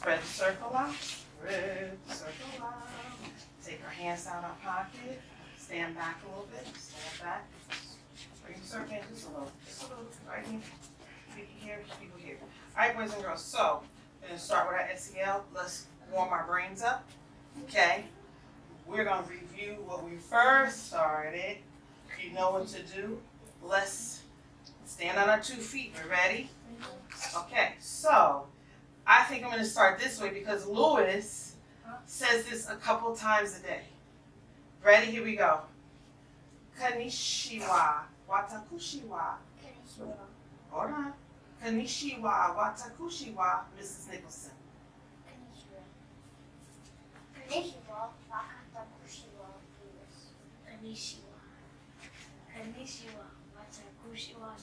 Spread the circle out. Spread the circle out. Take our hands out of our pocket. Stand back a little bit. Stand back. Bring the circle in just a little. Just a little. Right here. People here. People here. All right, boys and girls. So, we're going to start with our SEL. Let's warm our brains up. Okay. We're going to review what we first started. You know what to do. Let's stand on our 2 feet. We ready? Okay. So, I think I'm going to start this way because Lewis says this a couple times a day. Ready? Here we go. Konnichiwa, watakushiwa. Hold on. Konnichiwa, watakushiwa, Mrs. Nicholson. Konnichiwa, watakushiwa, Lewis. Konnichiwa. Konnichiwa, watakushiwa,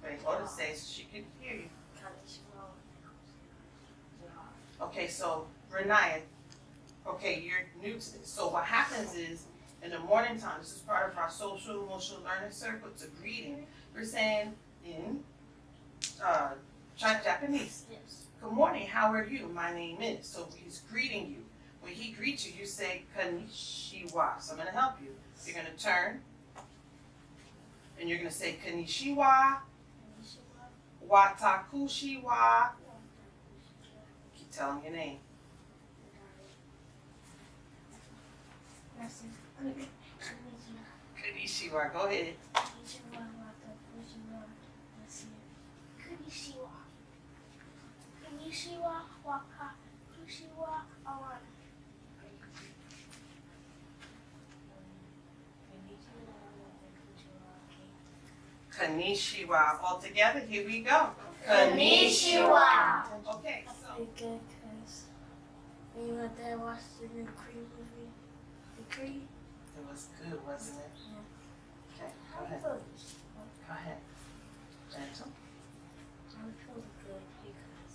Wait, hold it, say so she can hear you. Okay, so Renaya, okay, you're new to this. So what happens is, in the morning time, this is part of our social emotional learning circle, it's a greeting. We're saying in Japanese, Yes. good morning, how are you? My name is. So he's greeting you. When he greets you, you say konnichiwa. So I'm going to help you. You're going to turn, and you're going to say konnichiwa, watakushiwa. Keep telling your name. Konnichiwa, go ahead. Konnichiwa, watakushiwa, Konnichiwa. All together, here we go. Konnichiwa. Okay, so. Pretty good, because when you went there and watched the new Creed movie, the Creed. It was good, wasn't it? Yeah. Okay, go ahead. Go ahead. Gentle. I'm feeling good because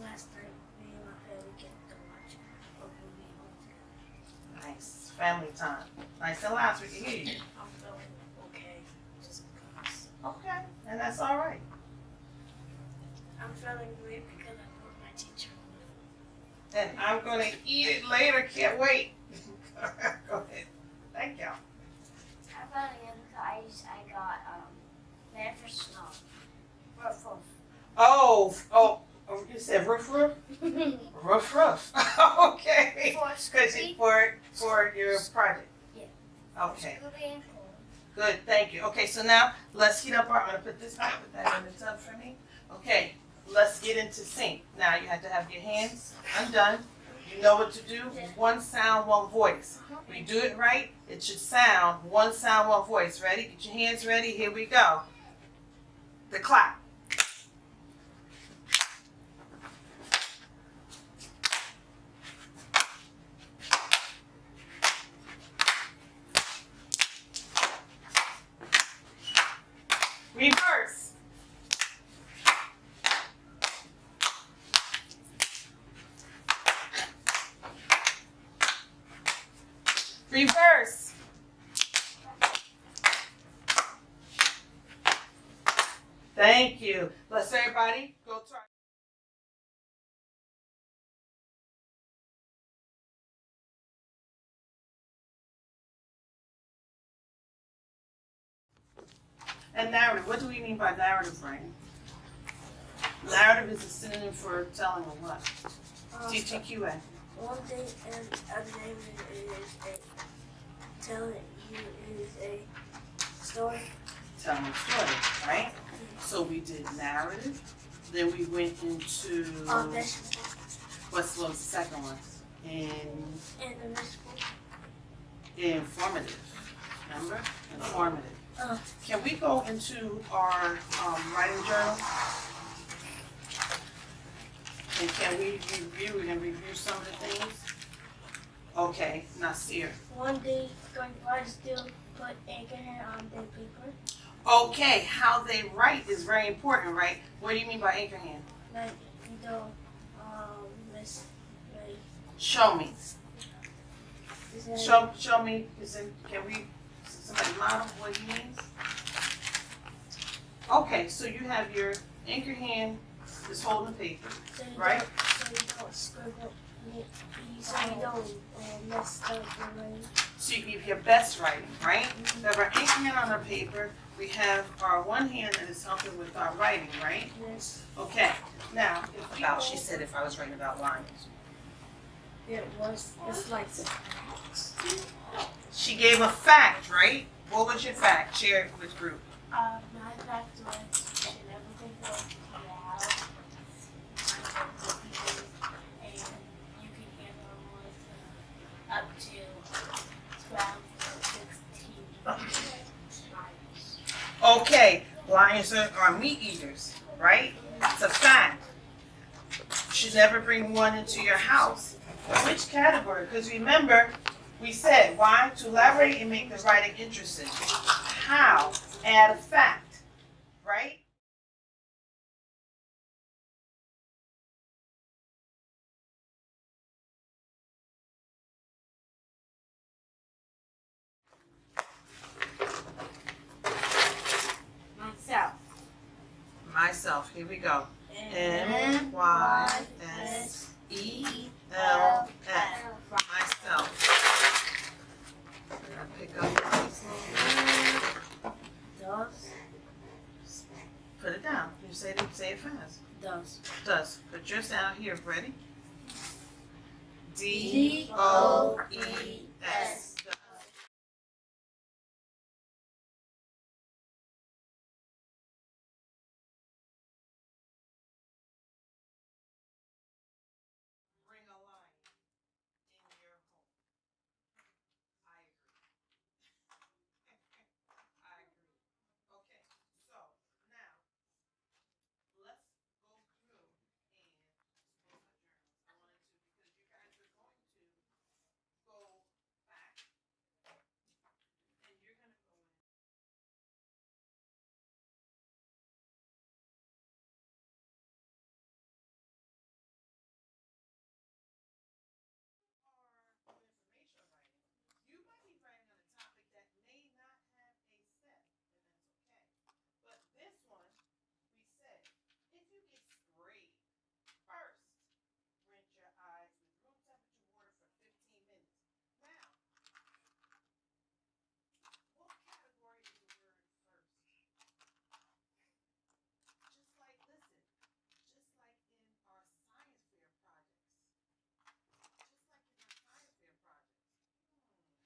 last night me and my family get to watch a movie all together. Nice. Family time. Nice and loud so we can hear you. I'm feeling okay just because. Okay, and that's all right. I'm feeling great because I brought my teacher with. And I'm going to eat it later. Can't wait. Go ahead. Thank y'all. I'm feeling good because I got man for snow. Ruff ruff. Oh, you said roof roof? Roof roof. Okay. For Because Scooby. for your project. Yeah. Okay. Scooby and Cole. Good, thank you. Okay, so now let's heat up our, I'm gonna put this back, put that in the tub for me. Okay, let's get into sync. Now you have to have your hands undone. You know what to do. Yeah. One sound, one voice. We do it right, it should sound one sound, one voice. Ready? Get your hands ready. Here we go. The clap. Reverse. Reverse. Thank you. Let's everybody go try. And narrative, what do we mean by narrative, Brian? Narrative is a synonym for telling or what? TTQA. One thing and other name is a telling you is a story. Telling a story, right? So we did narrative, then we went into, Vegetable. what was the second one? And the vegetable. Informative, remember? Informative. Uh. Can we go into our writing journal? And can we review, we're gonna review some of the things? Okay, Nasir. One day, going to still put anchorhead on the paper. Okay, how they write is very important, right? What do you mean by anchorhand? Like, you know, miss, like, Show me. is that Show me. Can we? Somebody model what he means? Okay, so you have your anchor hand is holding the paper, right? So you don't scribble, so you don't mess up the writing. So you give your best writing, right? We have our anchor hand on our paper. We have our one hand that is helping with our writing, right? Yes. Okay. Now, she said if I was writing about lions. It's like She gave a fact, right? What was your fact? Share it with group. my fact was you should never think of loud and you can handle with up to 12 or 16 miles. Okay, lions are meat eaters, right? It's a fact. You should never bring one into your house. Which category? Because remember, we said why? To elaborate and make the writing interesting. How? Add a fact, right? Myself. Here we go. M-Y-S-E-L-F. Myself. I'm gonna pick up this little word. Does. Put it down. You say it fast. Does. Does. Put yours down here. Ready? D-O-E-S. Bring a lion in your home. I agree. I agree. Okay, so now let's go through and close my journals. I wanted to because you guys are going to go back and you're gonna go in. Or information writing. You might be writing on a topic that may not have a step, and that's okay. But this one, we said, if you get sprayed, first, rinse your eyes with room temperature water for 15 minutes. Now, what category is the word first? Just like, listen, just like in our science fair projects. Just like in our science fair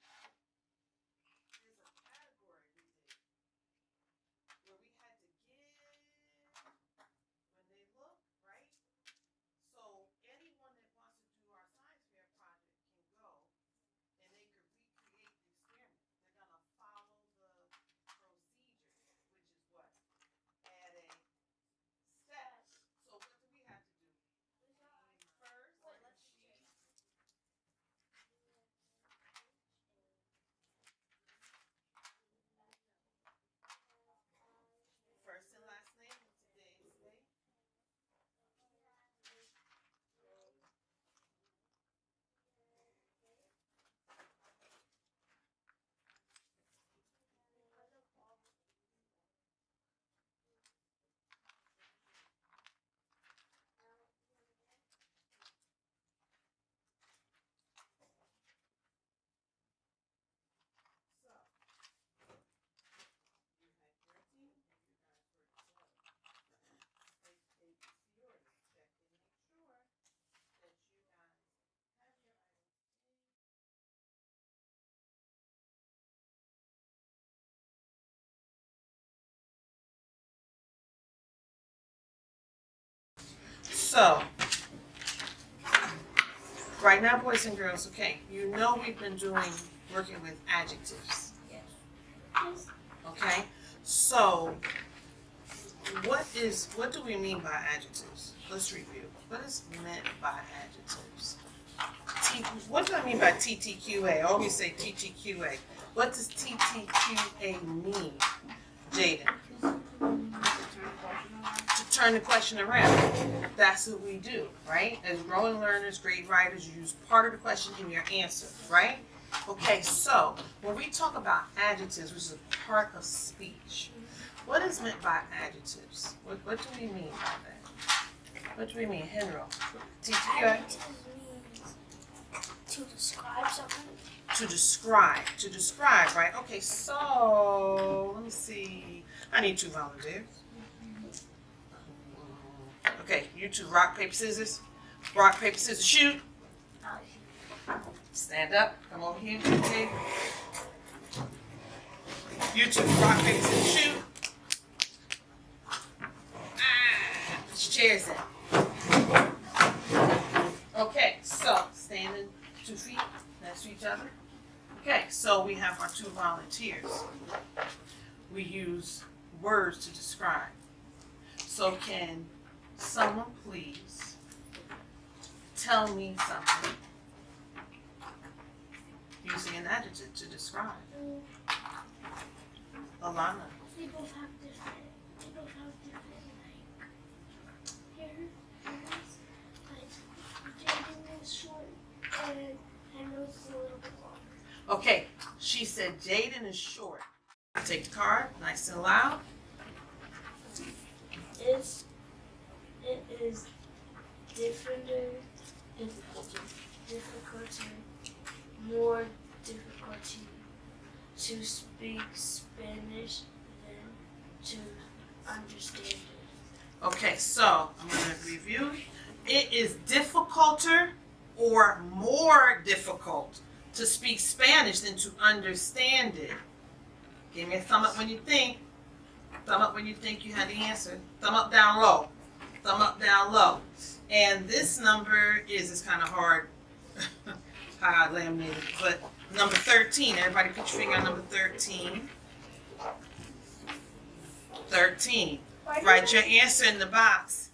projects. There's a category we did where we had to give when they look, right? So anyone that wants to do our science fair project can go and they could recreate the experiment. They're gonna follow the procedure, which is what? Add a step. So what do we have to do? First, first and last name of today's date. So you had 13 and you guys were 12. Take ABC order. Check and make sure that you guys have your items. So, right now, boys and girls, okay, you know we've been working with adjectives. Yes. Okay? So, what do we mean by adjectives? Let's review. What is meant by adjectives? What do I mean by TTQA? I always say TTQA. What does TTQA mean, Jaden? To turn the question around. That's what we do, right? As growing learners, great writers, you use part of the question in your answer, right? Okay, so when we talk about adjectives, which is a part of speech, What is meant by adjectives? What do we mean by that? What do we mean, Henry? Teacher, you got it? Adjectives means to describe something. To describe, right? Okay, so let me see. I need 2 volunteers. Okay, you 2, rock, paper, scissors. Rock, paper, scissors, shoot. Stand up, come over here, okay? You 2, rock, paper, scissors, shoot. Put your chairs in. Okay, so standing 2 feet next to each other. Okay, so we have our 2 volunteers. We use words to describe. So can someone please tell me something using an adjective to describe? Alana. They both have different like hairs. Like Jaden is short and Henry's a little bit longer. Okay, she said Jaden is short. Take the card, nice and loud. It is difficult, more difficult to speak Spanish than to understand it. Okay, so I'm going to review. It is difficulter or more difficult to speak Spanish than to understand it. Give me a thumb up when you think. Thumb up when you think you had the answer. Thumb up, down low. Thumb up, down low. And this number is kind of hard. How I laminated it. But number 13. Everybody put your finger on number 13. 13. Write your answer in the box.